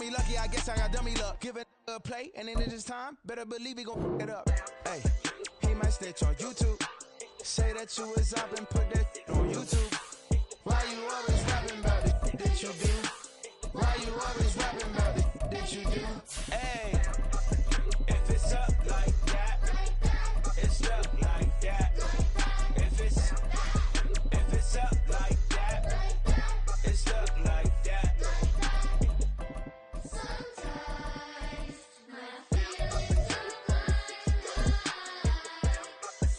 me lucky, I guess I got dummy luck. Give it a play, and then it's time. Better believe he gon' it up. Hey, he might snitch on YouTube. Say that you was up and put that on YouTube. Why you always rapping about it? Did you do? Why you always rapping about it? Did you do? Hey, if it's up like that, it's up like that. If it's up like that, it's up like that. Sometimes when I feel inclined,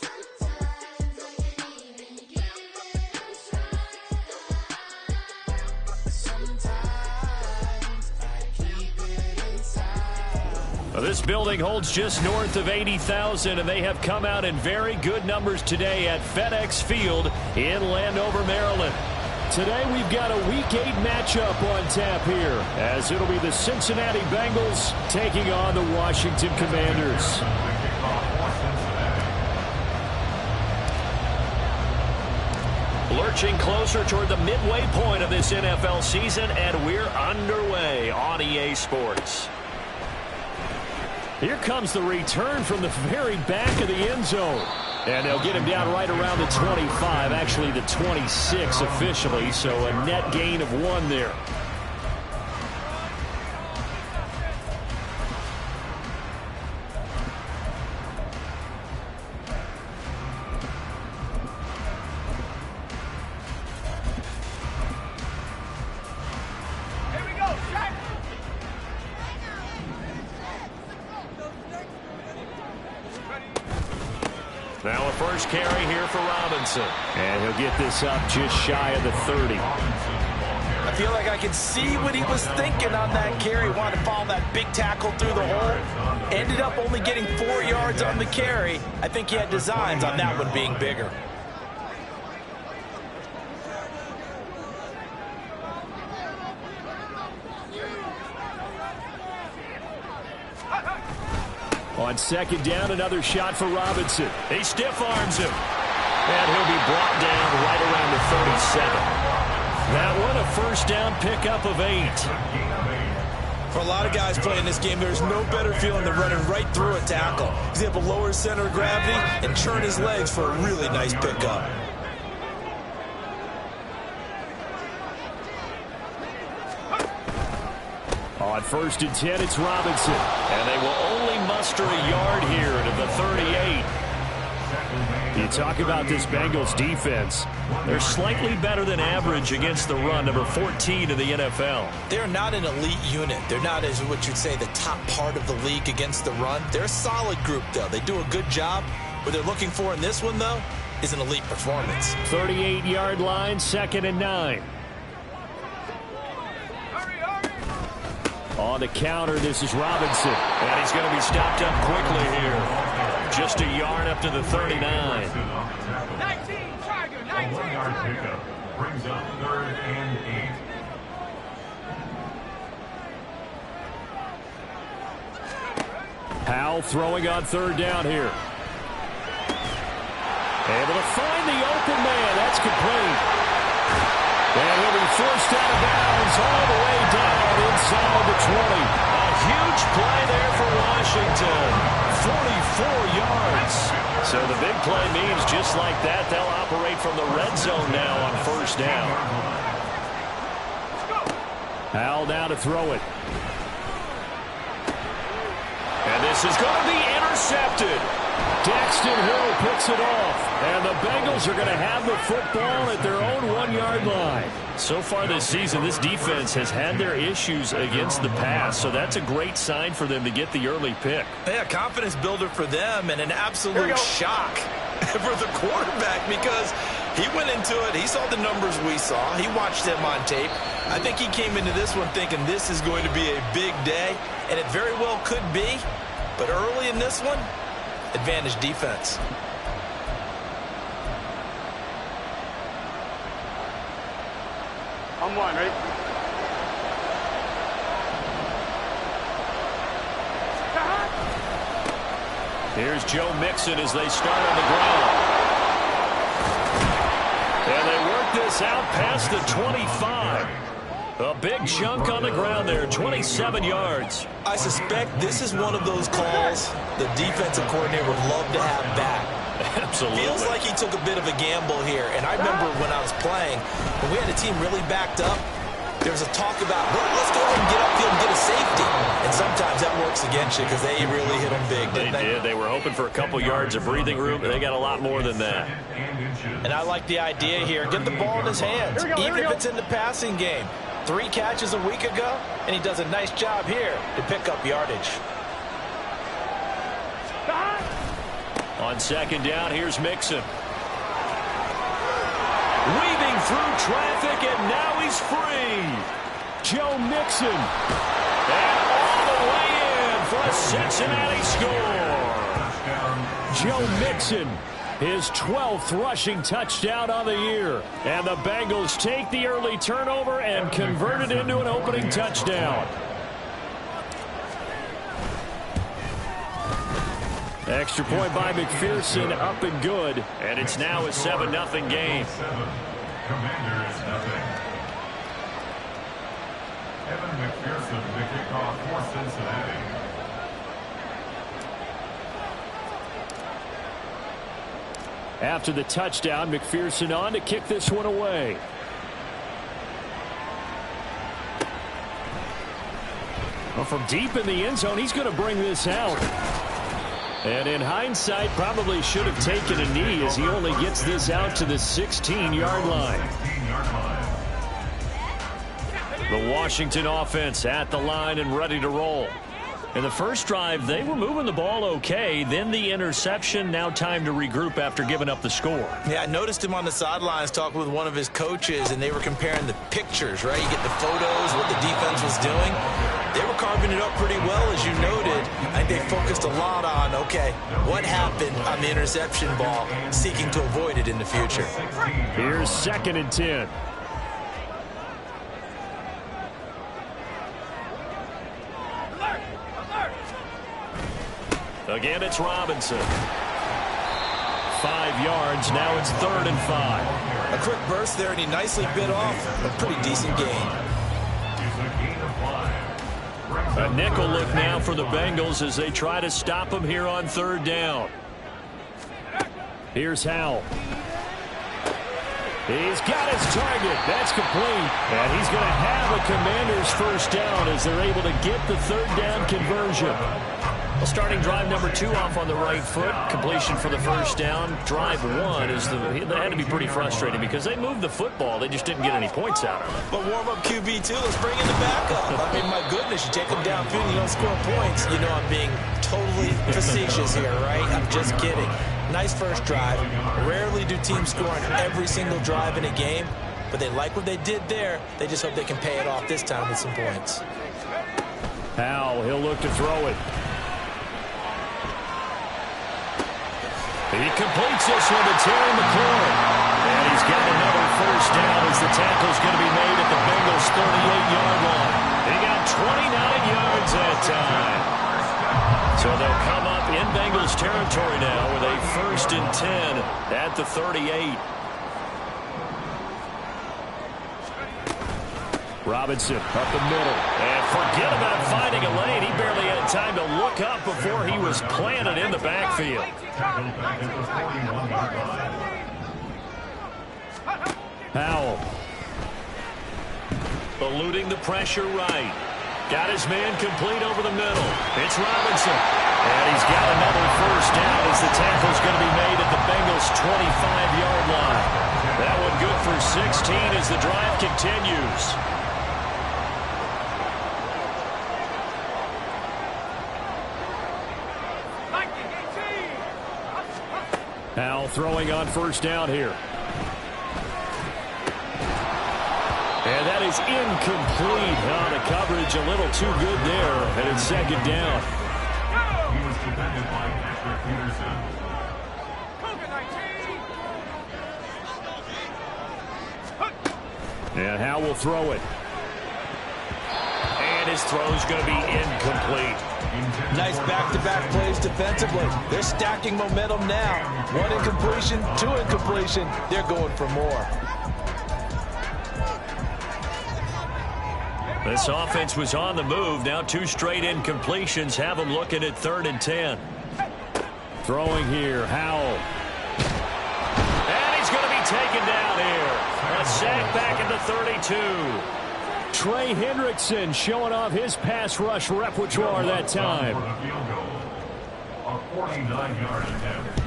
sometimes I can't even give it a try. Sometimes I keep it inside. Well, this building holds just north of 80,000, and they have come out in very good numbers today at FedEx Field in Landover, Maryland. Today we've got a Week 8 matchup on tap here, as it'll be the Cincinnati Bengals taking on the Washington Commanders. Lurching closer toward the midway point of this NFL season, and we're underway on EA Sports. Here comes the return from the very back of the end zone. And they'll get him down right around the 25, actually the 26 officially, so a net gain of 1 there. Now a first carry here for Robinson. And he'll get this up just shy of the 30. I feel like I can see what he was thinking on that carry. Wanted to follow that big tackle through the hole. Ended up only getting 4 yards on the carry. I think he had designs on that one being bigger. On second down, another shot for Robinson. He stiff arms him. And he'll be brought down right around the 37. That one a first down pickup of 8. For a lot of guys playing this game, there's no better feeling than running right through a tackle. He's able to lower his center of gravity and turn his legs for a really nice pickup. On first and 10, it's Robinson. And they will only muster a yard here to the 38. You talk about this Bengals defense. They're slightly better than average against the run, number 14 in the NFL. They're not an elite unit. They're not, as what you'd say, the top part of the league against the run. They're a solid group, though. They do a good job. What they're looking for in this one, though, is an elite performance. 38-yard line, second and 9. On the counter, this is Robinson. And he's going to be stopped up quickly here. Just a yard up to the 39. 19, Tiger, 19. 1-yard pickup brings up 3rd and 8. Powell throwing on 3rd down here. Able to find the open man. That's complete. And he'll be forced out of bounds all the way down inside the 20. A huge play there for Washington. 44 yards. So the big play means just like that, they'll operate from the red zone now on first down. Powell now to throw it. And this is going to be intercepted. Daxton Hill picks it off, and the Bengals are going to have the football at their own 1-yard line. So far this season, this defense has had their issues against the pass, so that's a great sign for them to get the early pick. Yeah, confidence builder for them and an absolute shock for the quarterback because he went into it. He saw the numbers we saw. He watched them on tape. I think he came into this one thinking this is going to be a big day, and it very well could be. But early in this one, advantage defense. I'm one, right? Here's Joe Mixon as they start on the ground. And they work this out past the 25. A big chunk on the ground there, 27 yards. I suspect this is one of those calls the defensive coordinator would love to have back. Absolutely. Feels like he took a bit of a gamble here. And I remember when I was playing, when we had a team really backed up, there was a talk about, well, let's go ahead and get upfield and get a safety. And sometimes that works against you because they really hit them big, didn't they? They did. They were hoping for a couple yards of breathing room, but they got a lot more than that. And I like the idea here. Get the ball in his hands, even if it's in the passing game. 3 catches a week ago, and he does a nice job here to pick up yardage. On second down, here's Mixon. Weaving through traffic, and now he's free. Joe Mixon. And all the way in for a Cincinnati score. Joe Mixon, his 12th rushing touchdown on the year. And the Bengals take the early turnover and convert it into an opening touchdown. Extra point by McPherson, up and good. And it's now a 7-0 game. Commanders nothing. Evan McPherson, the kickoff for Cincinnati. After the touchdown, McPherson on to kick this one away. Well, from deep in the end zone, he's going to bring this out. And in hindsight, probably should have taken a knee as he only gets this out to the 16-yard line. The Washington offense at the line and ready to roll. In the first drive, they were moving the ball okay. Then the interception. Now time to regroup after giving up the score. Yeah, I noticed him on the sidelines talking with one of his coaches, and they were comparing the pictures, right? You get the photos, what the defense was doing. They were carving it up pretty well, as you noted. I think they focused a lot on, okay, what happened on the interception ball, seeking to avoid it in the future. Here's 2nd and 10. Again, it's Robinson. 5 yards. Now it's 3rd and 5. A quick burst there, and he nicely bit off a pretty decent gain. A nickel look now for the Bengals as they try to stop him here on 3rd down. Here's Howell. He's got his target. That's complete. And he's going to have a Commanders first down as they're able to get the 3rd down conversion. Well, starting drive number 2 off on the right foot. Completion for the first down. Drive 1 is they had to be pretty frustrating because they moved the football. They just didn't get any points out of it. But warm-up QB, too. Let's bring in the backup. I mean, my goodness, you take them downfield, you don't score points. You know I'm being totally facetious here, right? I'm just kidding. Nice first drive. Rarely do teams score on every single drive in a game, but they like what they did there. They just hope they can pay it off this time with some points. Howell, he'll look to throw it. He completes this one to Terry McLaurin. And he's got another first down as the tackle's going to be made at the Bengals' 38-yard line. He got 29 yards that time. So they'll come up in Bengals territory now with a 1st and 10 at the 38. Robinson up the middle. And forget about finding a lane. He barely had time to look up before he was planted in the backfield. Howell. Eluding the pressure right. Got his man complete over the middle. It's Robinson. And he's got another first down as the tackle's going to be made at the Bengals' 25-yard line. That one good for 16 as the drive continues. Howell throwing on first down here. And that is incomplete. Oh, the coverage a little too good there. And it's 2nd down. He was defended by Patrick Peterson. And Howell will throw it. And his throw's going to be incomplete. Nice back-to-back plays defensively. They're stacking momentum now. 1 incompletion, 2 incompletion. They're going for more. This offense was on the move. Now 2 straight incompletions have them looking at 3rd and 10. Throwing here, Howell. And he's going to be taken down here. A sack back at the 32. Trey Hendrickson showing off his pass rush repertoire that time. For the field goal. A 49-yard attempt.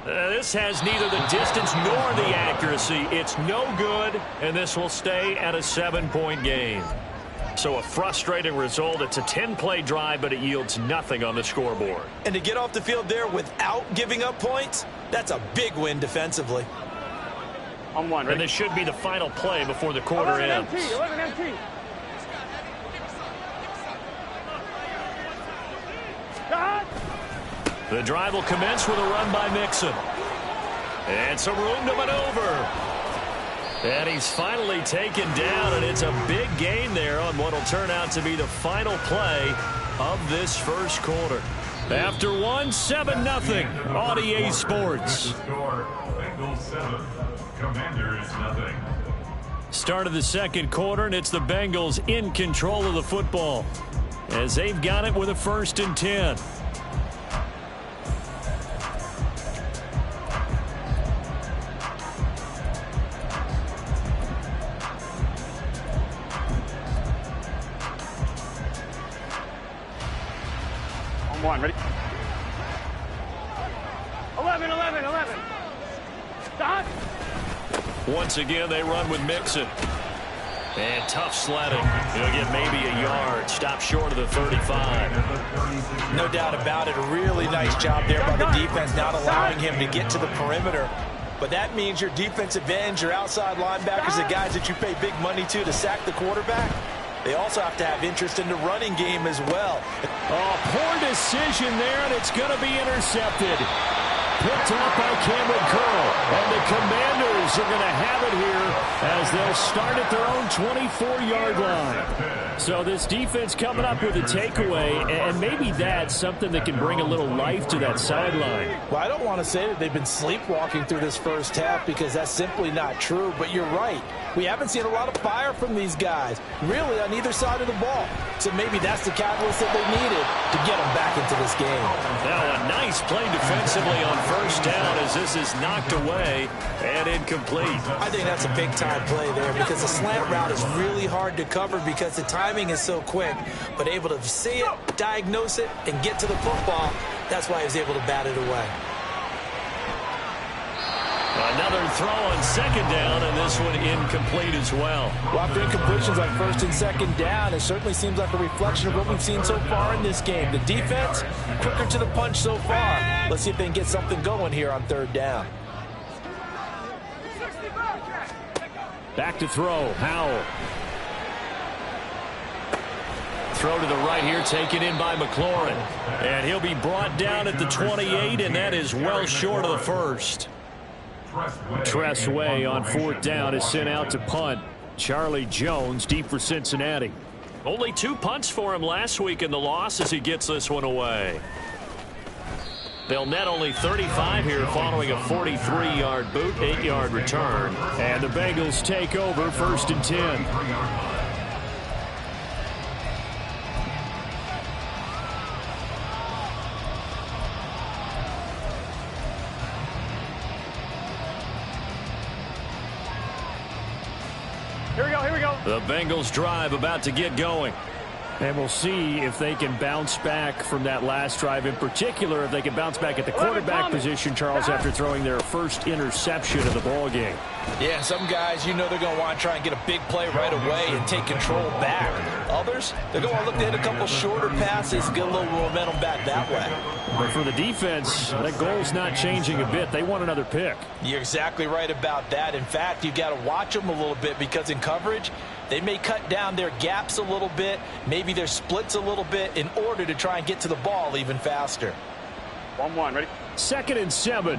This has neither the distance nor the accuracy. It's no good, and this will stay at a 7-point game. So a frustrating result. It's a 10-play drive, but it yields nothing on the scoreboard. And to get off the field there without giving up points, that's a big win defensively. On one, And this should be the final play before the quarter ends. 11 MT. The drive will commence with a run by Mixon. And some room to maneuver. And he's finally taken down, and it's a big gain there on what will turn out to be the final play of this first quarter. After one, 7-0 on EA Sports. Score, Bengals 7, Commanders nothing. Start of the second quarter, and it's the Bengals in control of the football as they've got it with a 1st and 10. On one, ready? 11. Stop. Once again, they run with Mixon. And tough sledding. He'll get maybe a yard. Stop short of the 35. No doubt about it. A really nice job there by the defense, not allowing him to get to the perimeter. But that means your defensive ends, your outside linebackers, the guys that you pay big money to sack the quarterback, they also have to have interest in the running game as well. Oh, poor decision there, and it's going to be intercepted. Picked up by Cameron Curl. And the Commanders are going to have it here as they'll start at their own 24-yard line. So this defense coming up with a takeaway, and maybe that's something that can bring a little life to that sideline. Well, I don't want to say that they've been sleepwalking through this first half because that's simply not true, but you're right. We haven't seen a lot of fire from these guys, really, on either side of the ball. So maybe that's the catalyst that they needed to get them back into this game. Now a nice play defensively on first down as this is knocked away and incomplete. I think that's a big-time play there because the slant route is really hard to cover because the timing is so quick. But able to see it, diagnose it, and get to the football, that's why he was able to bat it away. Another throw on second down, and this one incomplete as well. Well, after incompletions on first and second down, it certainly seems like a reflection of what we've seen so far in this game. The defense, quicker to the punch so far. Let's see if they can get something going here on third down. Back to throw, Howell. Throw to the right here, taken in by McLaurin. And he'll be brought down at the 28, and that is well short of the first. Tress Way on fourth down is sent out to punt. Charlie Jones deep for Cincinnati. Only 2 punts for him last week in the loss as he gets this one away. They'll net only 35 here following a 43-yard boot, 8-yard return. And the Bengals take over 1st and 10. Here we go. The Bengals drive about to get going. And we'll see if they can bounce back from that last drive. In particular, if they can bounce back at the quarterback position, Charles, after throwing their first interception of the ball game. Yeah, some guys, you know they're going to want to try and get a big play right away and take control back. Others, they're going to look to hit a couple shorter passes, get a little momentum back that way. But for the defense, that goal's not changing a bit. They want another pick. You're exactly right about that. In fact, you've got to watch them a little bit because in coverage, they may cut down their gaps a little bit, maybe their splits a little bit in order to try and get to the ball even faster. 1-1, ready? 2nd and 7.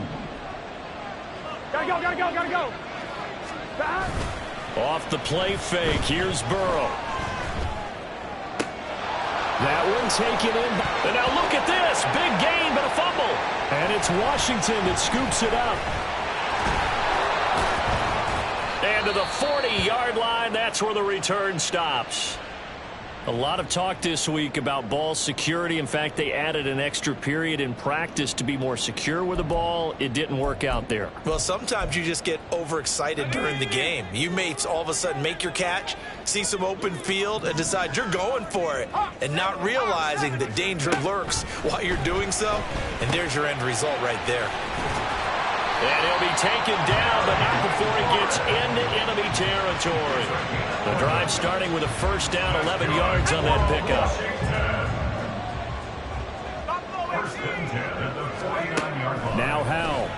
Gotta go. Back. Off the play fake, here's Burrow. That one taken in. And now look at this. Big gain, but a fumble. And it's Washington that scoops it up. And to the 40-yard line, that's where the return stops. A lot of talk this week about ball security. In fact, they added an extra period in practice to be more secure with the ball. It didn't work out there. Well, sometimes you just get overexcited during the game. You may all of a sudden make your catch, see some open field, and decide you're going for it, and not realizing that danger lurks while you're doing so. And there's your end result right there. And he'll be taken down, but not before he gets into enemy territory. The drive starting with a first down, 11 yards on that pickup. First and 10 at the 49-yard line. Now Howell.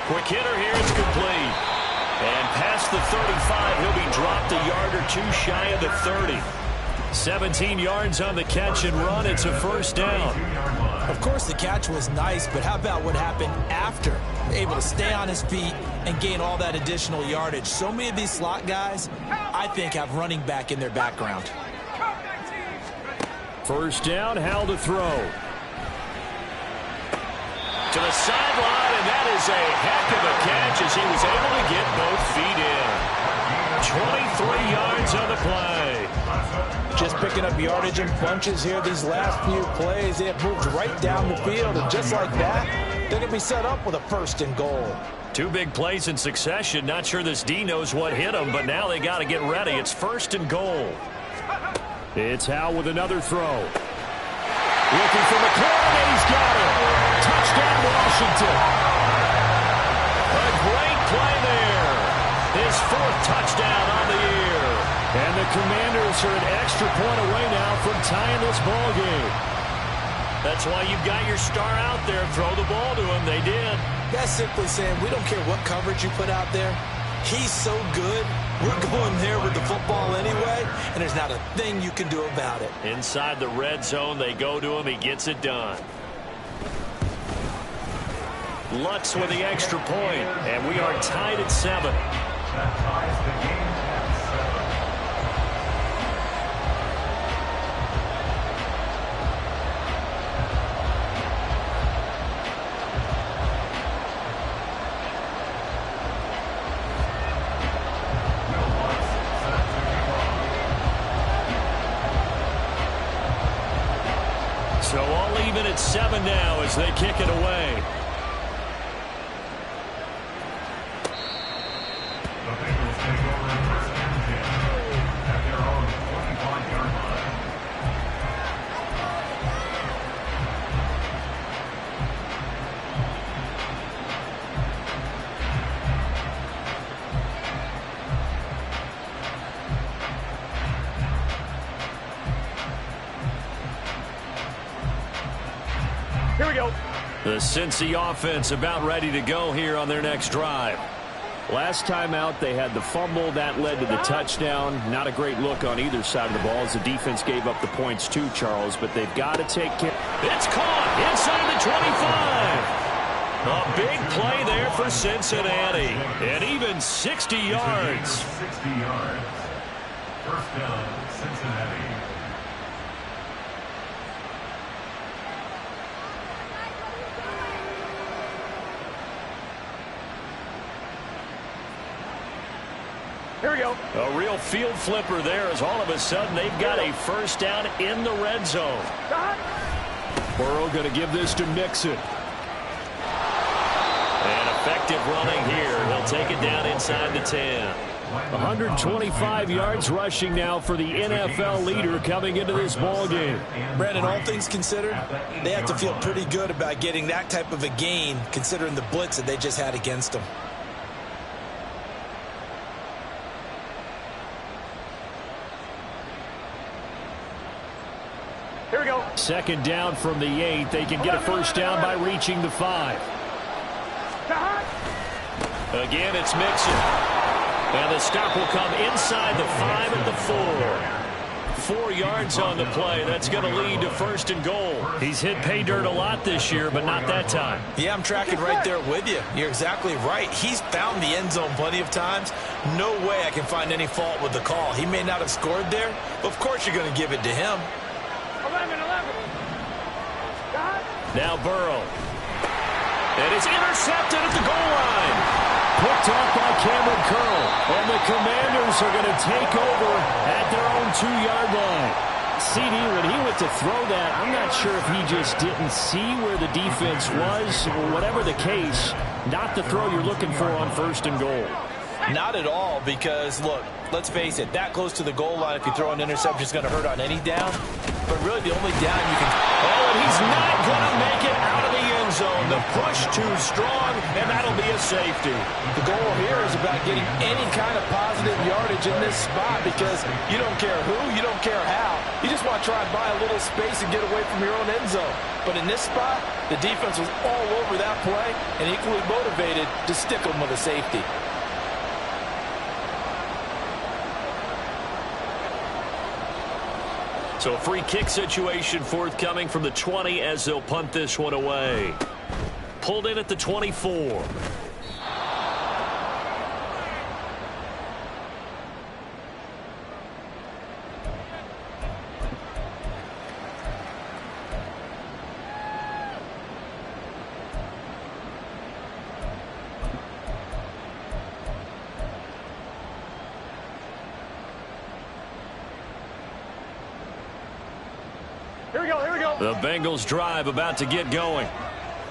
Quick hitter here, it's complete. And past the 35, he'll be dropped a yard or two shy of the 30. 17 yards on the catch and run. It's a first down. Of course, the catch was nice, but how about what happened after? Able to stay on his feet and gain all that additional yardage. So many of these slot guys, I think, have running back in their background. First down, Howell to throw. To the sideline, and that is a heck of a catch as he was able to get both feet in. 23 yards on the play. Just picking up yardage in bunches here these last few plays. They have moved right down the field, and just like that, they're going to be set up with a first and goal. Two big plays in succession. Not sure this D knows what hit him, but now they got to get ready. It's first and goal. It's Howell with another throw. Looking for McLaurin, and he's got it. Touchdown, Washington. A great play there. His fourth touchdown on the year. And the Commanders are an extra point away now from tying this ball game. That's why you've got your star out there. Throw the ball to him. They did. That's simply saying we don't care what coverage you put out there. He's so good. We're going there with the football anyway, and there's not a thing you can do about it. Inside the red zone, they go to him. He gets it done. Lutz with the extra point, and we are tied at 7. That ties the game at 7. So all even at 7 now as they kick it away. The Bengals take over first and 10 at their own 25-yard line. Here we go. The Cincy offense about ready to go here on their next drive. Last time out, they had the fumble. That led to the touchdown. Not a great look on either side of the ball as the defense gave up the points too, Charles, but they've got to take care. It's caught inside the 25. A big play there for Cincinnati. And even 60 yards. 60 yards. First down, Cincinnati. Here we go. A real field flipper there as all of a sudden they've got a first down in the red zone. Burrow going to give this to Mixon. And effective running here. He'll take it down inside the 10. 125 yards rushing now for the NFL leader coming into this ball game. Brandon, all things considered, they have to feel pretty good about getting that type of a gain considering the blitz that they just had against them. Here we go. Second down from the 8. They can get a first down by reaching the 5. Again, it's Mixon. And the stop will come inside the 5 and the 4. 4 yards on the play. That's going to lead to first and goal. He's hit pay dirt a lot this year, but not that time. Yeah, I'm tracking right there with you. You're exactly right. He's found the end zone plenty of times. No way I can find any fault with the call. He may not have scored there, but of course you're going to give it to him. 11. Now Burrow. And it's intercepted at the goal line. picked off by Cameron Curl. And the Commanders are going to take over at their own 2-yard line. CD, when he went to throw that, I'm not sure if he just didn't see where the defense was, or whatever the case, not the throw you're looking for on 1st and goal. Not at all, because, look, let's face it, that close to the goal line, if you throw an interception, is going to hurt on any down. But really, the only down you can... Oh, and he's not going to make it out of the end zone. The push too strong, and that'll be a safety. The goal here is about getting any kind of positive yardage in this spot, because you don't care who, you don't care how. You just want to try and buy a little space and get away from your own end zone. But in this spot, the defense was all over that play and equally motivated to stick them with a safety. So a free kick situation forthcoming from the 20 as they'll punt this one away. Pulled in at the 24. The Bengals drive about to get going.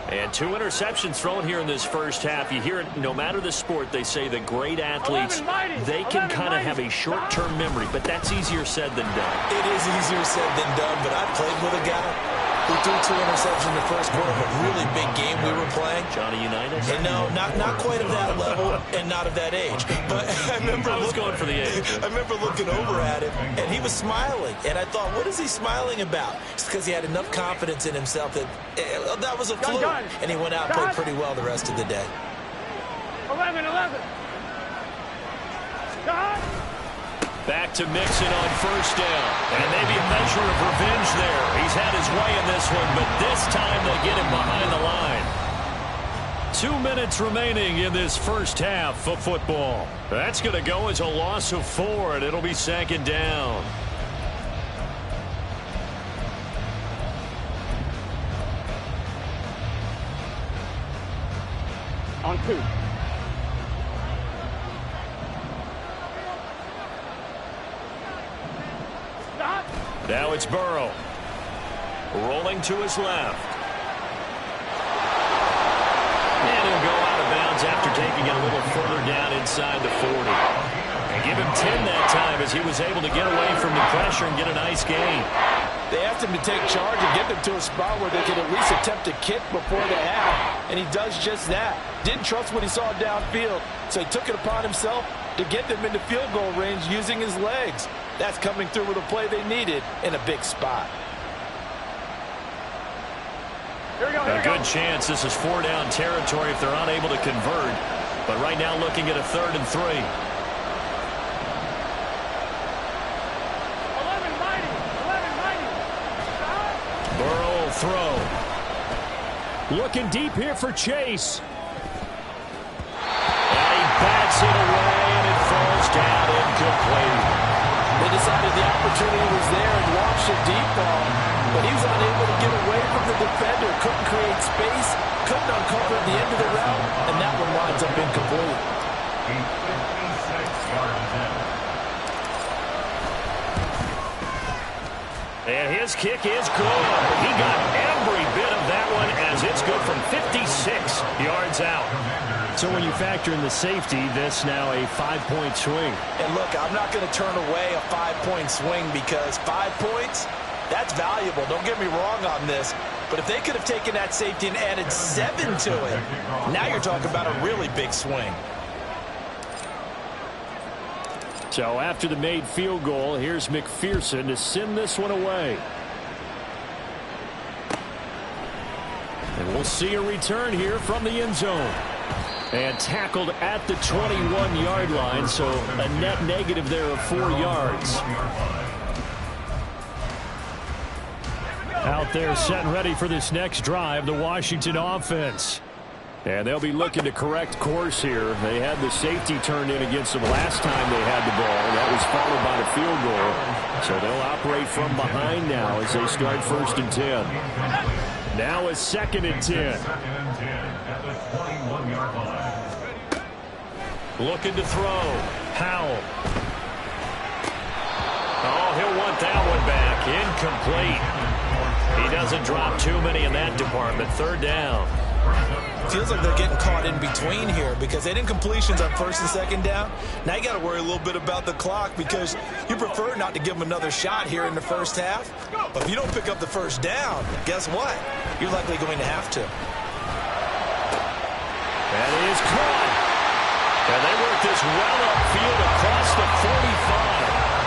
And 2 interceptions thrown here in this first half. You hear it, no matter the sport, they say that great athletes, they can kind of have a short-term memory, but that's easier said than done. It is easier said than done, but I played with a guy who threw 2 interceptions in the first quarter of a really big game we were playing. Johnny Unitas? And no, not quite of that level and not of that age. But I remember going for the age. I remember looking over at him, and he was smiling. And I thought, what is he smiling about? It's because he had enough confidence in himself that that was a fluke. And he went out and played pretty well the rest of the day. 11. Back to Mixon on first down. And maybe a measure of revenge there. He's had his way in this one, but this time they get him behind the line. 2 minutes remaining in this first half of football. That's going to go as a loss of 4, and it'll be 2nd down. On 2. Now it's Burrow. Rolling to his left. And he'll go out of bounds after taking it a little further down inside the 40. And give him 10 that time as he was able to get away from the pressure and get a nice gain. They asked him to take charge and get them to a spot where they could at least attempt a kick before the half, and he does just that. Didn't trust what he saw downfield, so he took it upon himself to get them into field goal range using his legs. That's coming through with a play they needed in a big spot. A good chance this is 4-down territory if they're unable to convert. But right now looking at a 3rd and 3. 11 90. Burrow will throw. Looking deep here for Chase. And he bats it away, and it falls down incomplete. They decided the opportunity was there and launched a deep ball, but he was unable to get away from the defender, couldn't create space, couldn't uncover the end of the route, and that one winds up incomplete. And his kick is good. He got every bit of that one as it's good from 56 yards out. So when you factor in the safety, this now a 5-point swing. And look, I'm not going to turn away a 5-point swing because 5 points, that's valuable. Don't get me wrong on this. But if they could have taken that safety and added 7 to it, now you're talking about a really big swing. So after the made field goal, here's McPherson to send this one away. And we'll see a return here from the end zone. And tackled at the 21-yard line, so a net negative there of 4 yards. Out there set and ready for this next drive, the Washington offense. And they'll be looking to correct course here. They had the safety turned in against them last time they had the ball. That was followed by the field goal. So they'll operate from behind now as they start 1st and 10. Now a 2nd and 10. Second and 10 at the 21-yard line. Looking to throw. Howell. Oh, he'll want that one back. Incomplete. He doesn't drop too many in that department. Third down. Feels like they're getting caught in between here because they didn't completions on first and second down. Now you got to worry a little bit about the clock because you prefer not to give them another shot here in the first half. But if you don't pick up the first down, guess what? You're likely going to have to. That is caught. And they work this well upfield across the 45.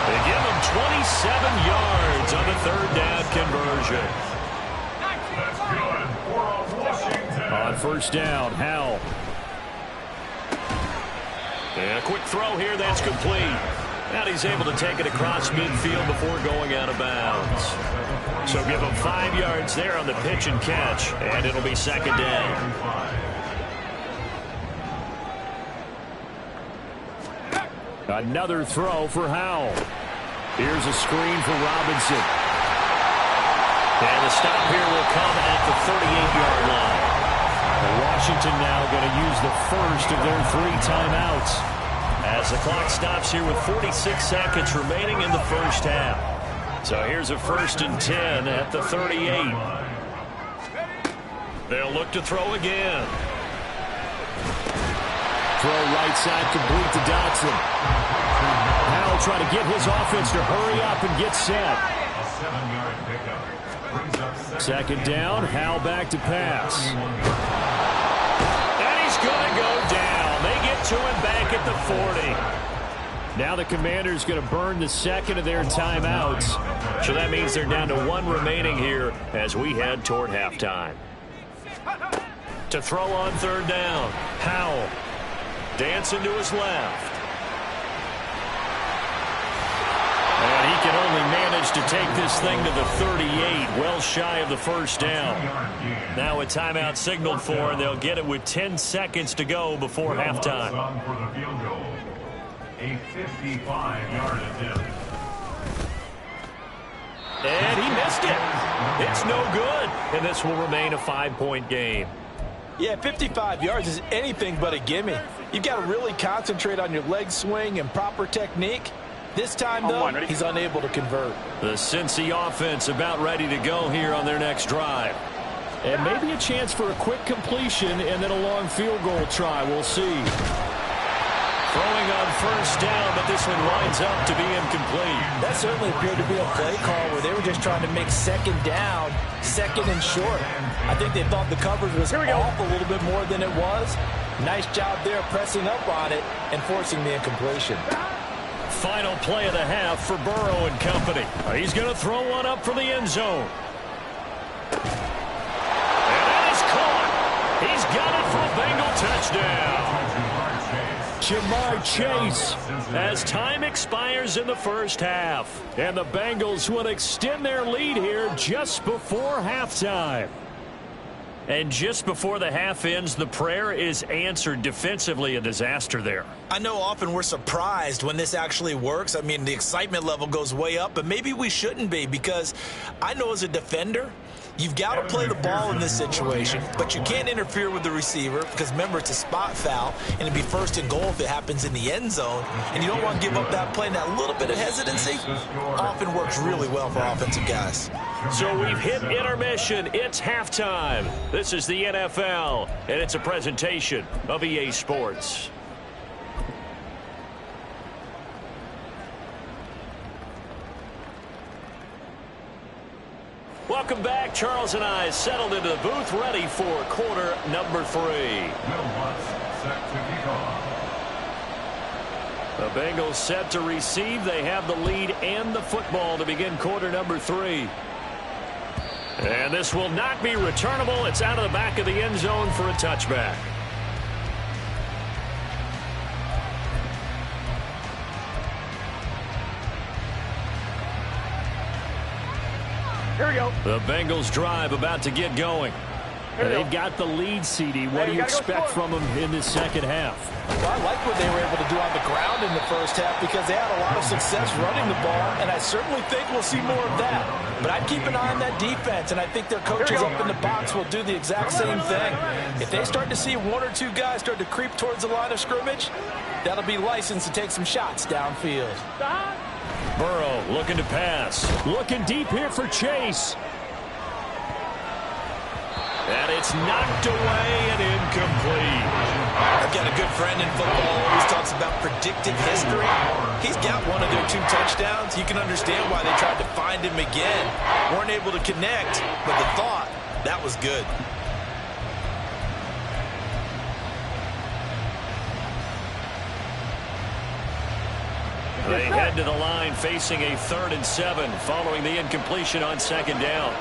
They give them 27 yards on the third down conversion. That's good for Washington. On first down, Howell. And a quick throw here, that's complete. And he's able to take it across midfield before going out of bounds. So give him 5 yards there on the pitch and catch, and it'll be second down. Another throw for Howell. Here's a screen for Robinson. And the stop here will come at the 38-yard line. Washington now going to use the first of their 3 timeouts as the clock stops here with 46 seconds remaining in the first half. So here's a 1st and 10 at the 38. They'll look to throw again. Throw right side complete to Dotson. Howell trying to get his offense to hurry up and get set. A 7-yard pickup brings up Second down, Howell back to pass. And he's going to go down. They get to him back at the 40. Now the Commanders going to burn the second of their timeouts. So that means they're down to 1 remaining here as we head toward halftime. To throw on third down, Howell. Dancing to his left. And he can only manage to take this thing to the 38, well shy of the first down. Now a timeout signaled for, and they'll get it with 10 seconds to go before halftime. for the field goal. A 55-yard attempt. And he missed it. It's no good, and this will remain a 5-point game. Yeah, 55 yards is anything but a gimme. You've got to really concentrate on your leg swing and proper technique. This time, though, he's unable to convert. The Cincy offense about ready to go here on their next drive. And maybe a chance for a quick completion and then a long field goal try. We'll see. Throwing on first down, but this one winds up to be incomplete. That certainly appeared to be a play call where they were just trying to make second down, second and short. I think they thought the coverage was off a little bit more than it was. Nice job there pressing up on it and forcing the incompletion. Final play of the half for Burrow and company. He's going to throw one up for the end zone. And that is caught. He's got it for a Bengal touchdown. Jamar Chase as time expires in the first half. And the Bengals will extend their lead here just before halftime. And just before the half ends, the prayer is answered. Defensively, a disaster there. I know often we're surprised when this actually works. I mean, the excitement level goes way up, but maybe we shouldn't be because I know as a defender, you've got to play the ball in this situation, but you can't interfere with the receiver because, remember, it's a spot foul, and it'd be first and goal if it happens in the end zone, and you don't want to give up that play. And that little bit of hesitancy often works really well for offensive guys. So we've hit intermission. It's halftime. This is the NFL, and it's a presentation of EA Sports. Welcome back. Charles and I settled into the booth, ready for quarter number 3. Will Lutz set to kick off. The Bengals set to receive. They have the lead and the football to begin quarter number 3. And this will not be returnable. It's out of the back of the end zone for a touchback. Here we go. The Bengals drive about to get going. They've got the lead, CD. What do you expect from them in this second half? Well, I like what they were able to do on the ground in the first half because they had a lot of success running the ball, and I certainly think we'll see more of that. But I'd keep an eye on that defense, and I think their coaches up in the box will do the exact same thing. If they start to see 1 or 2 guys start to creep towards the line of scrimmage, that'll be licensed to take some shots downfield. Burrow looking to pass. Looking deep here for Chase. And it's knocked away and incomplete. I've got a good friend in football who always talks about predictive history. He's got one of their 2 touchdowns. You can understand why they tried to find him again. Weren't able to connect, but the thought, that was good. They head to the line facing a 3rd and 7 following the incompletion on 2nd down.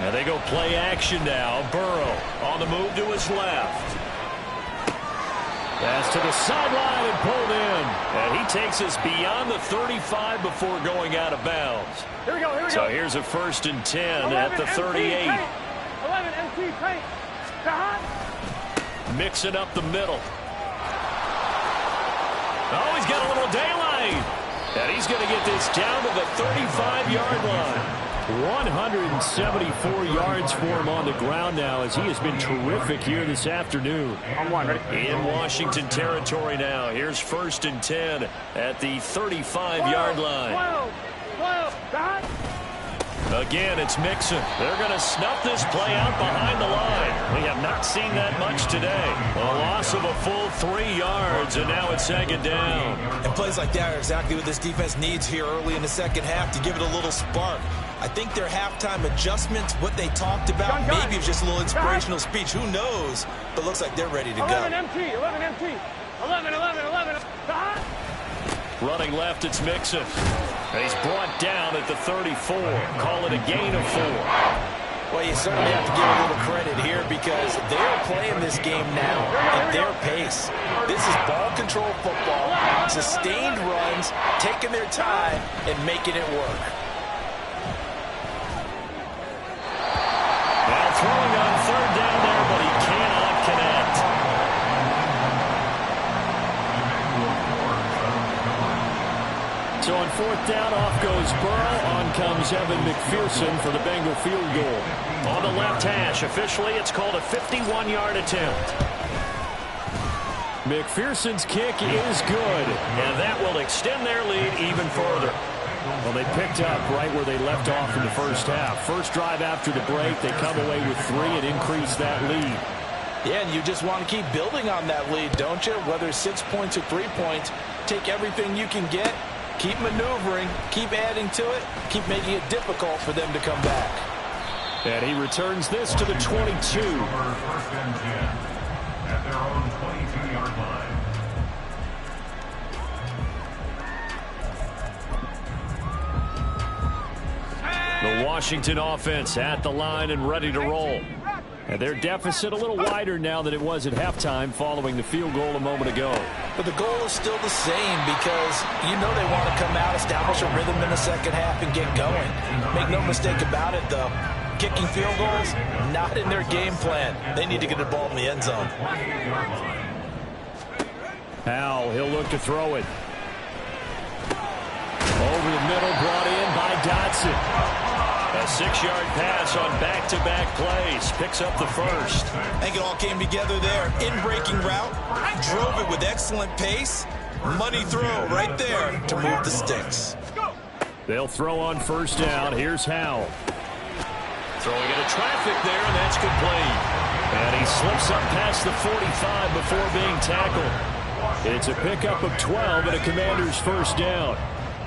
And they go play action now. Burrow on the move to his left. Pass to the sideline and pulled in. And he takes us beyond the 35 before going out of bounds. Here we go. So here's a 1st and 10 at the 38. 11 MT paint. Mixing up the middle. Oh, he's got a little daylight. And he's going to get this down to the 35-yard line. 174 yards for him on the ground now as he has been terrific here this afternoon. On one, ready? In Washington territory now. Here's 1st and 10 at the 35-yard line. 12, Again, it's Mixon. They're going to snuff this play out behind the line. We have not seen that much today. A loss of a full 3 yards, and now it's 2nd down. And plays like that are exactly what this defense needs here early in the 2nd half to give it a little spark. I think their halftime adjustments, what they talked about, maybe it was just a little inspirational speech. Who knows? But looks like they're ready to go. 11 MT. 11. Running left, it's Mixon. And he's brought down at the 34. Call it a gain of 4. Well, you certainly have to give a little credit here because they're playing this game now at their pace. This is ball control football, sustained runs, taking their time, and making it work. Now throwing on 3rd down there, but he cannot connect. So on 4th down, off goes Burrow. On comes Evan McPherson for the Bengal field goal. On the left hash, officially it's called a 51-yard attempt. McPherson's kick is good, and that will extend their lead even further. Well, they picked up right where they left off in the 1st half. First drive after the break, they come away with 3 and increase that lead. Yeah, and you just want to keep building on that lead, don't you? Whether 6 points or 3 points, take everything you can get. Keep maneuvering, keep adding to it, keep making it difficult for them to come back. And he returns this to the 22. 1st and 10 at their own 22-yard line. The Washington offense at the line and ready to roll. And their deficit a little wider now than it was at halftime following the field goal a moment ago. But the goal is still the same because you know they want to come out, establish a rhythm in the 2nd half, and get going. Make no mistake about it, though. Kicking field goals, not in their game plan. They need to get the ball in the end zone. Howell, he'll look to throw it. Over the middle, brought in by Dotson. A 6-yard pass on back-to-back plays. Picks up the 1st. I think it all came together there. In-breaking route. Drove it with excellent pace. Money throw right there to move the sticks. They'll throw on 1st down. Here's Howell. Throwing into traffic there, and that's complete. And he slips up past the 45 before being tackled. It's a pickup of 12 and a Commander's 1st down.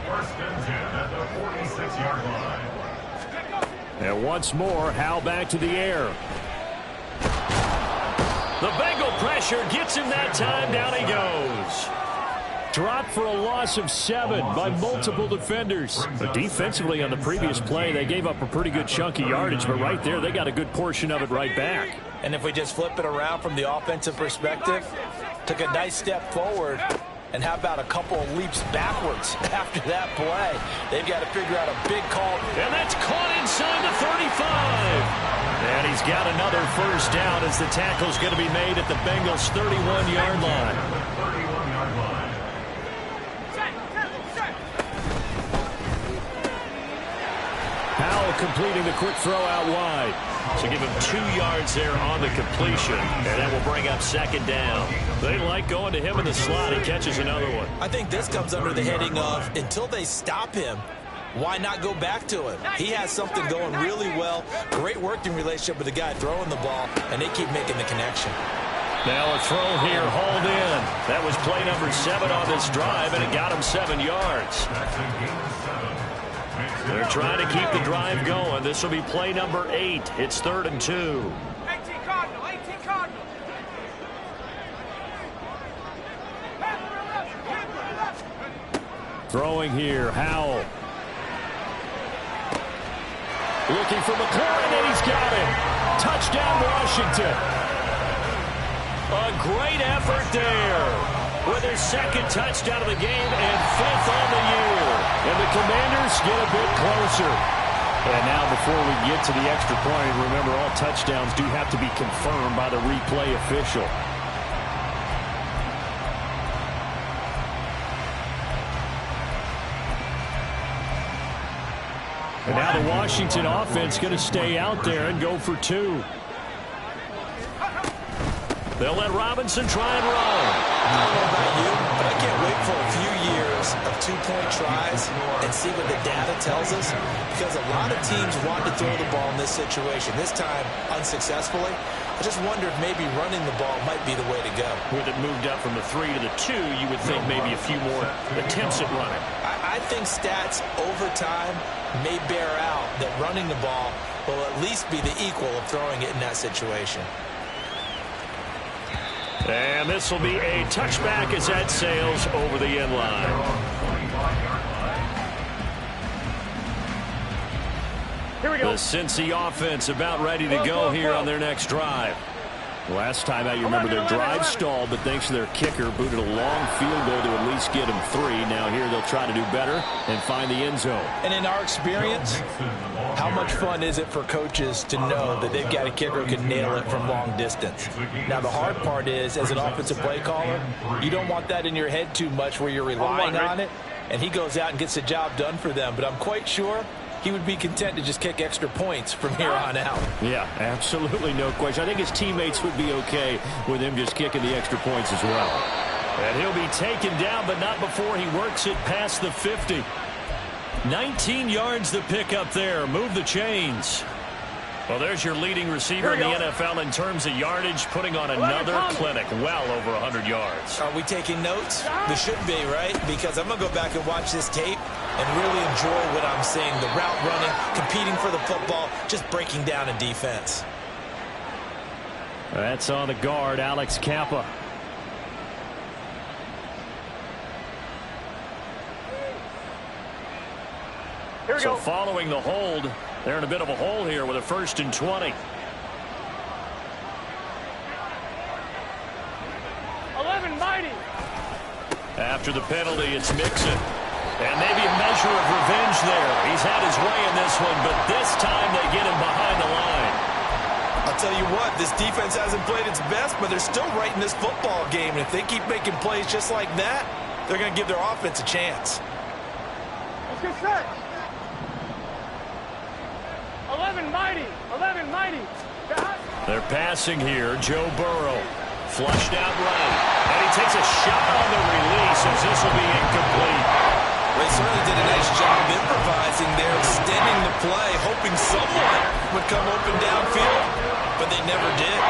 1st and 10 at the 46-yard line. And once more, Howell back to the air. The Bengal pressure gets him that time. Down he goes. Dropped for a loss of 7 by multiple defenders. But defensively on the previous play, they gave up a pretty good chunk of yardage. But right there, they got a good portion of it right back. And if we just flip it around from the offensive perspective, took a nice step forward. And how about a couple of leaps backwards after that play? They've got to figure out a big call. And that's caught inside the 35. And he's got another 1st down as the tackle's going to be made at the Bengals' 31-yard line. 31-yard line. Howell Howell completing the quick throw out wide. So give him 2 yards there on the completion, and that will bring up second down. They like going to him in the slot. He catches another one. I think this comes under the heading of until they stop him, why not go back to him? He has something going really well. Great working relationship with the guy throwing the ball, and they keep making the connection. Now a throw here, hauled in. That was play number 7 on this drive, and it got him 7 yards. They're trying to keep the drive going. This will be play number 8. It's 3rd and 2. 18 Cardinal, 18 Cardinal. Throwing here, Howell. Looking for McLaurin, and he's got it. Touchdown, Washington. A great effort there with his 2nd touchdown of the game and 5th on the year. And the Commanders get a bit closer. And now before we get to the extra point, remember all touchdowns do have to be confirmed by the replay official. And now the Washington offense going to stay out there and go for 2. They'll let Robinson try and run. I don't know about you, but I can't wait for a few years of 2-point tries and see what the data tells us, because a lot of teams want to throw the ball in this situation, this time unsuccessfully. I just wonder if maybe running the ball might be the way to go. With it moved up from the 3 to the 2, you would think maybe a few more attempts at running. I think stats over time may bear out that running the ball will at least be the equal of throwing it in that situation. And this will be a touchback as that sails over the end line. Here we go. The Cincy offense about ready to go here on their next drive. Last time out, you remember their drive stalled, but thanks to their kicker, booted a long field goal to at least get them 3. Now here they'll try to do better and find the end zone. And in our experience, how much fun is it for coaches to know that they've got a kicker who can nail it from long distance? Now, the hard part is, as an offensive play caller, you don't want that in your head too much where you're relying on it, and he goes out and gets the job done for them. But I'm quite sure he would be content to just kick extra points from here on out. Yeah, absolutely no question. I think his teammates would be okay with him just kicking the extra points as well. And he'll be taken down, but not before he works it past the 50. 19 yards the pick up there. Move the chains. Well, there's your leading receiver in the NFL in terms of yardage, putting on another clinic, well over 100 yards. Are we taking notes? There should be, right? Because I'm going to go back and watch this tape and really enjoy what I'm seeing. The route running, competing for the football, just breaking down in defense. That's on the guard, Alex Kappa. So following the hold, they're in a bit of a hole here with a 1st and 20. 11 mighty. After the penalty, it's Mixon. And maybe a measure of revenge there. He's had his way in this one, but this time they get him behind the line. I'll tell you what, this defense hasn't played its best, but they're still right in this football game. And if they keep making plays just like that, they're going to give their offense a chance. Let's get set. 11 mighty. 11 mighty. They're passing here. Joe Burrow flushed out right. And he takes a shot on the release as this will be incomplete. They certainly did a nice job improvising there, extending the play, hoping someone would come open downfield, but they never did.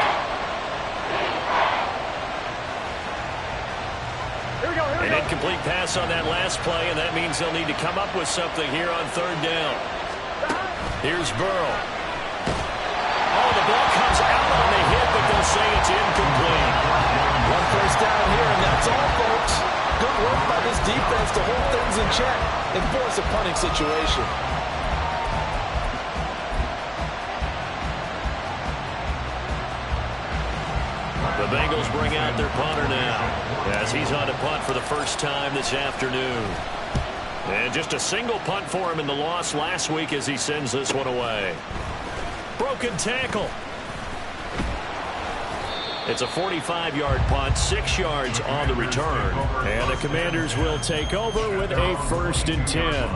An incomplete pass on that last play, and that means they'll need to come up with something here on 3rd down. Here's Burrow. Oh, the ball comes out on the hit, but they'll say it's incomplete. 1 first down here, and that's all, folks. Good work by this defense to hold things in check and force a punting situation. The Bengals bring out their punter now as he's on to punt for the first time this afternoon. And just a single punt for him in the loss last week as he sends this one away. Broken tackle. It's a 45-yard punt, 6 yards on the return. And the Commanders will take over with a 1st and 10.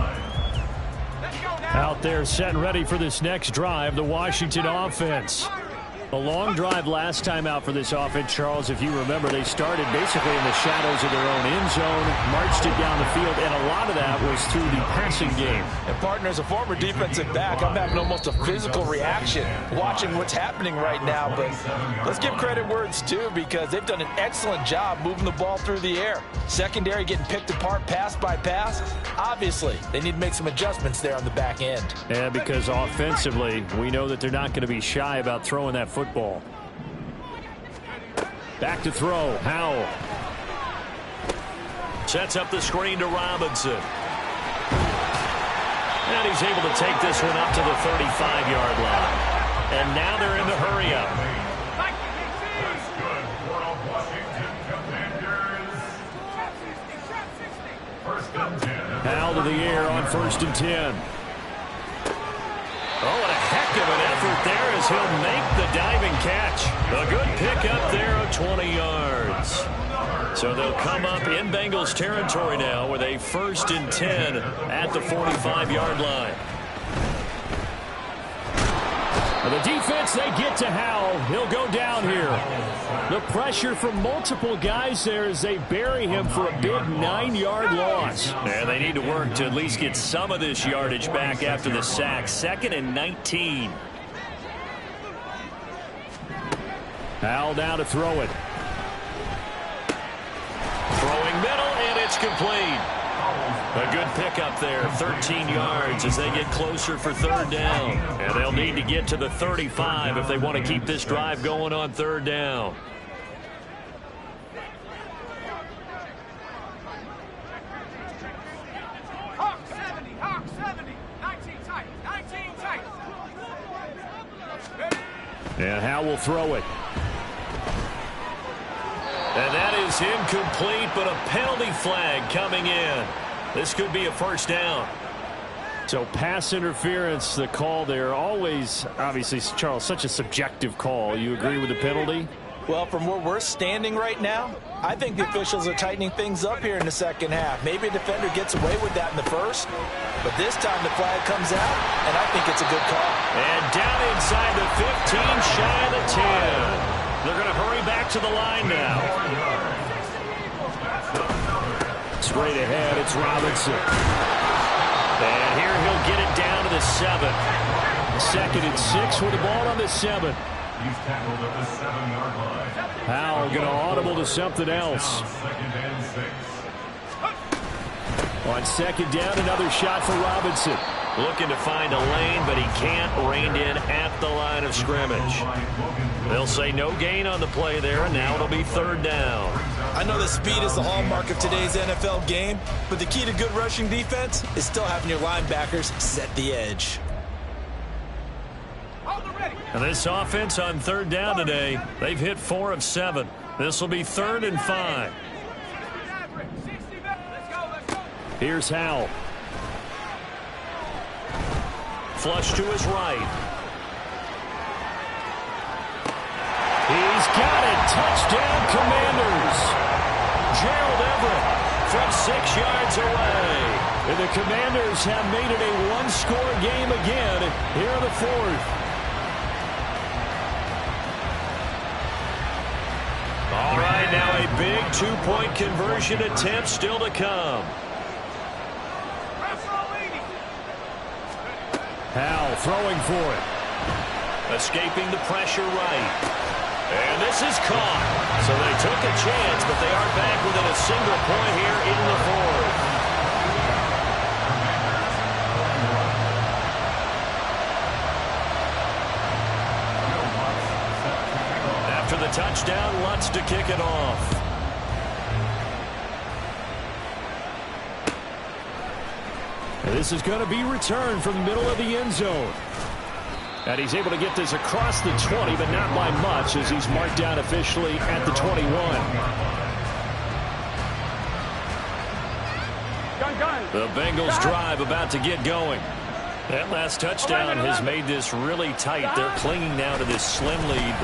Out there set and ready for this next drive, the Washington offense. A long drive last time out for this offense, Charles. If you remember, they started basically in the shadows of their own end zone, marched it down the field, and a lot of that was through the passing game. And, partner, as a former defensive back, I'm having almost a physical reaction watching what's happening right now. But let's give credit where it's due, because they've done an excellent job moving the ball through the air. Secondary getting picked apart pass by pass. Obviously, they need to make some adjustments there on the back end. Yeah, because offensively, we know that they're not going to be shy about throwing that football. Back to throw. Howell. Sets up the screen to Robinson. And he's able to take this one up to the 35-yard line. And now they're in the hurry-up. That's good for the Washington Commanders. First and 10. Howell to the air on 1st and 10. Oh, and a heck of an effort there as he'll make the diving catch. A good pickup there of 20 yards. So they'll come up in Bengals territory now with a 1st and 10 at the 45-yard line. And the defense, they get to Howell. He'll go down here. The pressure from multiple guys there as they bury him for a big 9-yard loss. And they need to work to at least get some of this yardage back after the sack. 2nd and 19. Howell down to throw it. Throwing middle, and it's complete. A good pickup there, 13 yards as they get closer for 3rd down. And they'll need to get to the 35 if they want to keep this drive going on 3rd down. Hawk 70, 19 tight, 19 tight. And Howell will throw it. And that is incomplete, but a penalty flag coming in. This could be a 1st down. So pass interference, the call there. Always, obviously, Charles, such a subjective call. You agree with the penalty? Well, from where we're standing right now, I think the officials are tightening things up here in the second half. Maybe a defender gets away with that in the first, but this time the flag comes out, and I think it's a good call. And down inside the 15, shy of the 10. They're going to hurry back to the line now. Straight ahead, it's Robinson. And here he'll get it down to the 7. 2nd and 6 with the ball on the 7. He's tackled at the 7-yard line. Howell going to audible to something else. 2nd and 6. On 2nd down, another shot for Robinson. Looking to find a lane, but he can't. Reined in at the line of scrimmage. They'll say no gain on the play there, and now it'll be 3rd down. I know that speed is the hallmark of today's NFL game, but the key to good rushing defense is still having your linebackers set the edge. And this offense on 3rd down today, they've hit 4 of 7. This will be 3rd and 5. Here's Howell. Flush to his right. He's got it. Touchdown, Commanders. Gerald Everett from 6 yards away. And the Commanders have made it a one-score game again here in the 4th. All right, now a big 2-point conversion attempt still to come. Howell throwing for it. Escaping the pressure right. And this is caught. So they took a chance, but they are back within a single point here in the 4th. After the touchdown, Lutz to kick it off. This is going to be returned from the middle of the end zone. And he's able to get this across the 20, but not by much as he's marked down officially at the 21. The Bengals drive about to get going. That last touchdown has made this really tight. They're clinging now to this slim lead.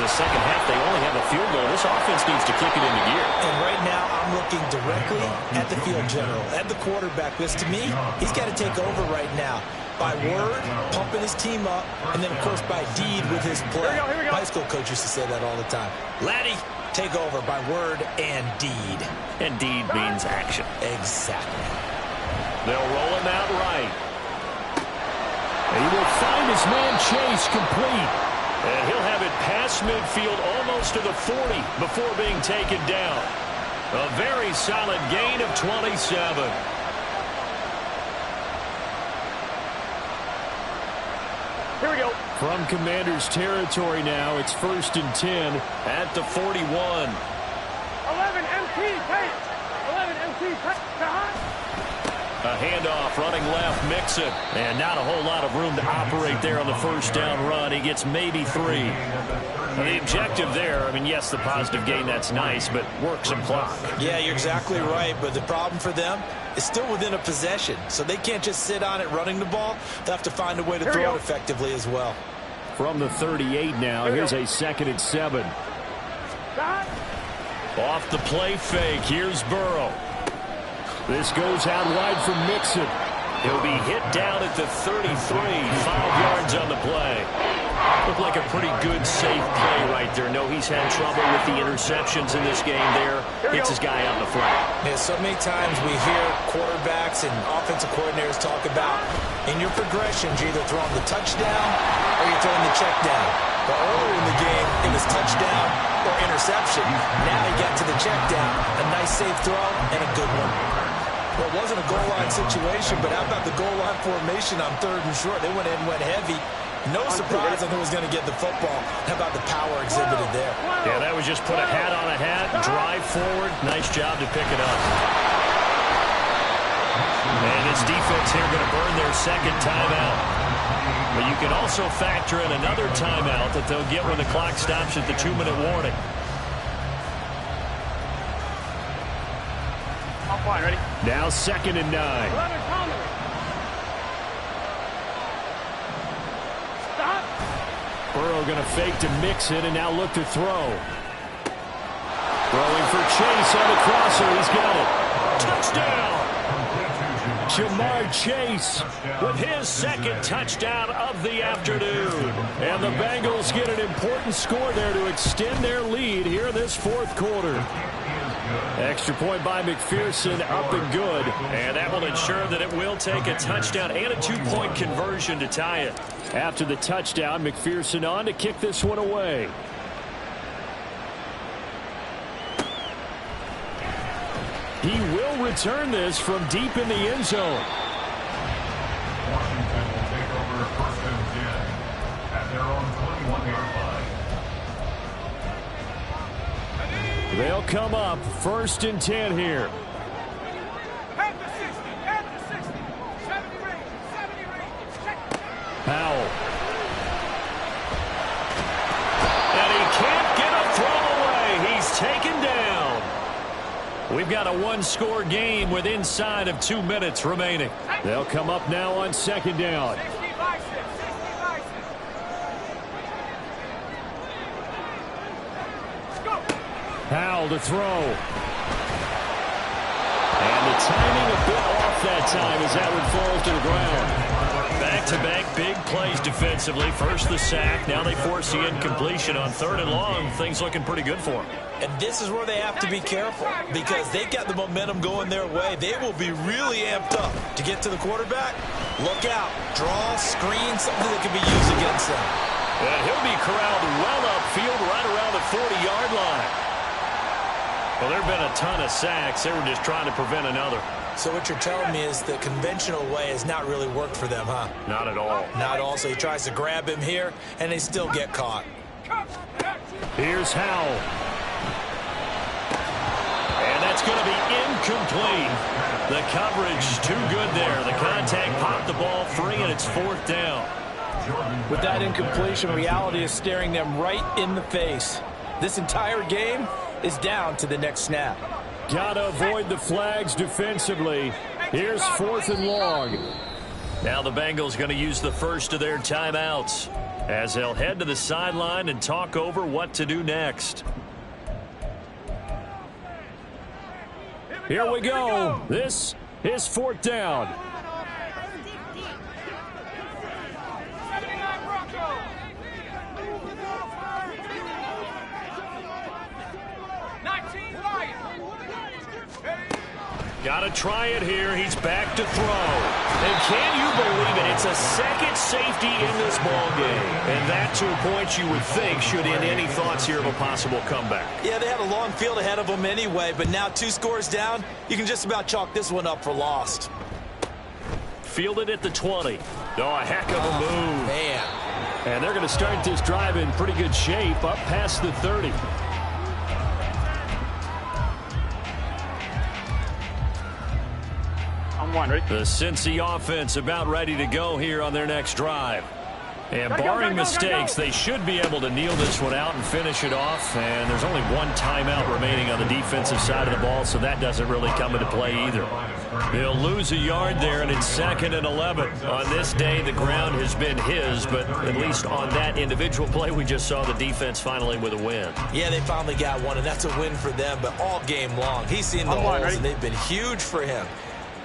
Second half, they only have a field goal. This offense needs to kick it into gear. And right now, I'm looking directly at the field general, at the quarterback. Because to me, he's got to take over right now. by word, pumping his team up, and then, of course, by deed with his play. Here we go. High school coach used to say that all the time. Laddie, take over by word and deed. And deed means action. Exactly. They'll roll him out right. He will find his man Chase complete. And he'll have it past midfield almost to the 40 before being taken down. A very solid gain of 27. Here we go. From Commander's territory now, it's 1st and 10 at the 41. 11 MT, take. 11 MT, take. A handoff running left, Mixon. And not a whole lot of room to operate there on the first down run. He gets maybe 3. The objective there, I mean, yes, the positive gain, that's nice, but work some clock. Yeah, you're exactly right, but the problem for them is still within a possession, so they can't just sit on it running the ball. They'll have to find a way to throw it effectively as well. From the 38 now, here's a 2nd and 7. Off the play fake, here's Burrow. This goes out wide from Mixon. He'll be hit down at the 33, 5 yards on the play. Looked like a pretty good, safe play right there. No, he's had trouble with the interceptions in this game there. Hits his guy out in the front. Yeah, so many times we hear quarterbacks and offensive coordinators talk about in your progressions, you're either throwing the touchdown or you're throwing the check down. But earlier in the game, it was touchdown or interception. Now he got to the check down. A nice, safe throw and a good one. Well, it wasn't a goal line situation, but how about the goal line formation on 3rd and short? They went in, went heavy. No surprise on who was going to get the football. How about the power exhibited there? Yeah, that was just put a hat on a hat, drive forward. Nice job to pick it up. And this defense here going to burn their 2nd timeout. But you can also factor in another timeout that they'll get when the clock stops at the 2-minute warning. Fine, ready? Now 2nd and 9. 11, Conley. Stop. Burrow going to fake to Mixon and now look to throw. Throwing for Chase on the crosser. He's got it. Touchdown! Jamar Chase with his 2nd touchdown of the afternoon. And the Bengals get an important score there to extend their lead here in this 4th quarter. Extra point by McPherson, up and good. And that will ensure that it will take a touchdown and a 2-point conversion to tie it. After the touchdown, McPherson on to kick this one away. He will return this from deep in the end zone. Washington will take over 1st and 10 at their own 21-yard line. They'll come up 1st and 10 here. Head to 60, head to 60. 70 range, check. Powell. And he can't get a throw away. He's taken down. We've got a 1-score game with inside of 2 minutes remaining. They'll come up now on 2nd down. 60 bicep, 60 bicep. Let's go. Powell to throw. And the timing a bit off that time as that one falls to the ground. Back-to-back big plays defensively. First the sack. Now they force the incompletion on 3rd and long. Things looking pretty good for them. And this is where they have to be careful because they got the momentum going their way. They will be really amped up to get to the quarterback. Look out. Draw, screen, something that can be used against them. And he'll be corralled well upfield right around the 40-yard line. Well, there have been a ton of sacks. They were just trying to prevent another. So what you're telling me is the conventional way has not really worked for them, huh? Not at all. Not at all. So he tries to grab him here, and they still get caught. Here's Howell. And that's going to be incomplete. The coverage too good there. The contact popped the ball free, and it's 4th down. With that incompletion, reality is staring them right in the face. This entire game is down to the next snap. Got to avoid the flags defensively. Here's 4th and long. Now the Bengals going to use the first of their timeouts as they'll head to the sideline and talk over what to do next. Here we go. This is 4th down. Got to try it here. He's back to throw. And can you believe it? It's a second safety in this ball game. And that 2 points you would think should end any thoughts here of a possible comeback. Yeah, they had a long field ahead of them anyway, but now 2 scores down, you can just about chalk this one up for lost. Fielded at the 20. Oh, a heck of a move. Man. And they're going to start this drive in pretty good shape up past the 30. The Cincy offense about ready to go here on their next drive. And barring mistakes, they should be able to kneel this one out and finish it off. And there's only 1 timeout remaining on the defensive side of the ball, so that doesn't really come into play either. They'll lose a yard there, and it's 2nd and 11. On this day, the ground has been his, but at least on that individual play, we just saw the defense finally with a win. Yeah, they finally got one, and that's a win for them, but all game long. He's seen the holes, and they've been huge for him.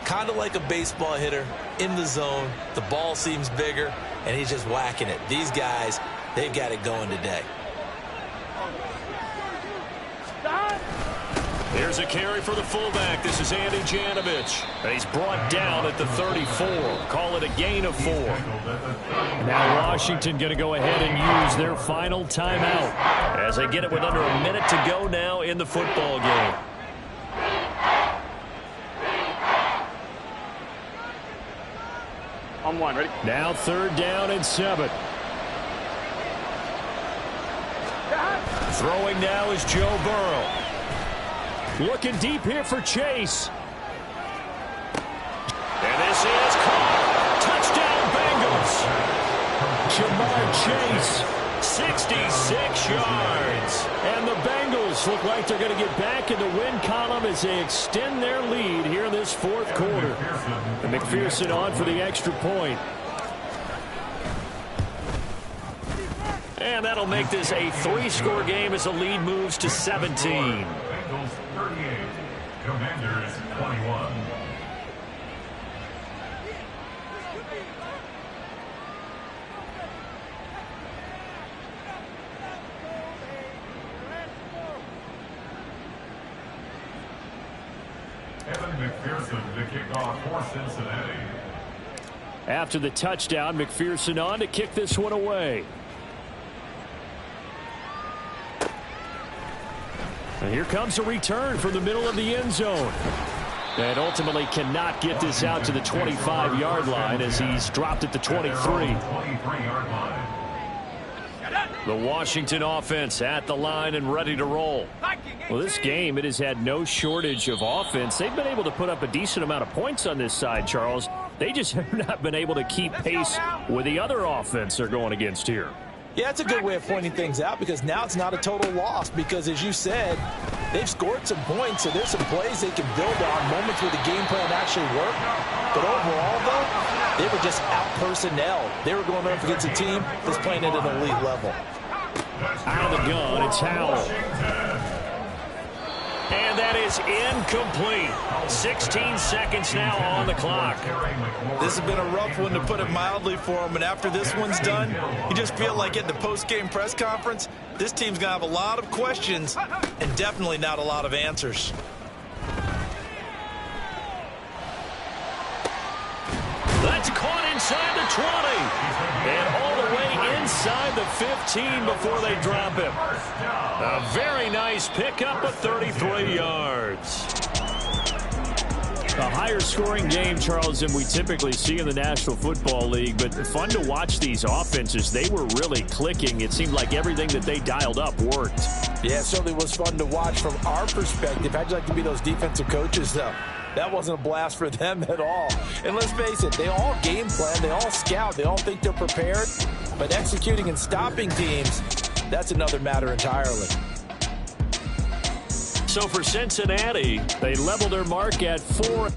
Kind of like a baseball hitter in the zone. The ball seems bigger, and he's just whacking it. These guys, they've got it going today. Here's a carry for the fullback. This is Andy Janovich. He's brought down at the 34. Call it a gain of 4. Now Washington going to go ahead and use their final timeout as they get it with under a minute to go now in the football game. On 1, ready? Now 3rd down and 7. Throwing now is Joe Burrow. Looking deep here for Chase. And this is caught. Touchdown Bengals. Jamar Chase, 66 yards. And the Bengals look like they're going to get back in the win column as they extend their lead here in this 4th quarter. And McPherson on for the extra point. And that'll make this a 3-score game as the lead moves to 17. Bengals 38, Commanders 21. Evan McPherson to kick off for Cincinnati. After the touchdown, McPherson on to kick this one away. And here comes a return from the middle of the end zone. And ultimately cannot get this out to the 25-yard line as he's dropped at the 23. 23-yard line. The Washington offense at the line and ready to roll. Well, this game, it has had no shortage of offense. They've been able to put up a decent amount of points on this side, Charles. They just have not been able to keep pace with the other offense they're going against here. Yeah, it's a good way of pointing things out because now it's not a total loss because, as you said, they've scored some points, so there's some plays they can build on, moments where the game plan actually worked. But overall, though, they were just out-personnel. They were going up against a team that's playing at an elite level. Out of the gun, it's Howell. And that is incomplete. 16 seconds now on the clock. This has been a rough one, to put it mildly, for him. And after this one's done, you just feel like at the post-game press conference, this team's going to have a lot of questions and definitely not a lot of answers. That's caught inside the 20. And all the way inside the 15 before they drop him. A very nice pickup of 33 yards. A higher scoring game, Charles, than we typically see in the National Football League, but fun to watch these offenses. They were really clicking. It seemed like everything that they dialed up worked. Yeah, it certainly was fun to watch from our perspective. How'd you like to be those defensive coaches, though? That wasn't a blast for them at all. And let's face it, they all game plan, they all scout, they all think they're prepared, but executing and stopping teams, that's another matter entirely. So for Cincinnati, they level their mark at 4.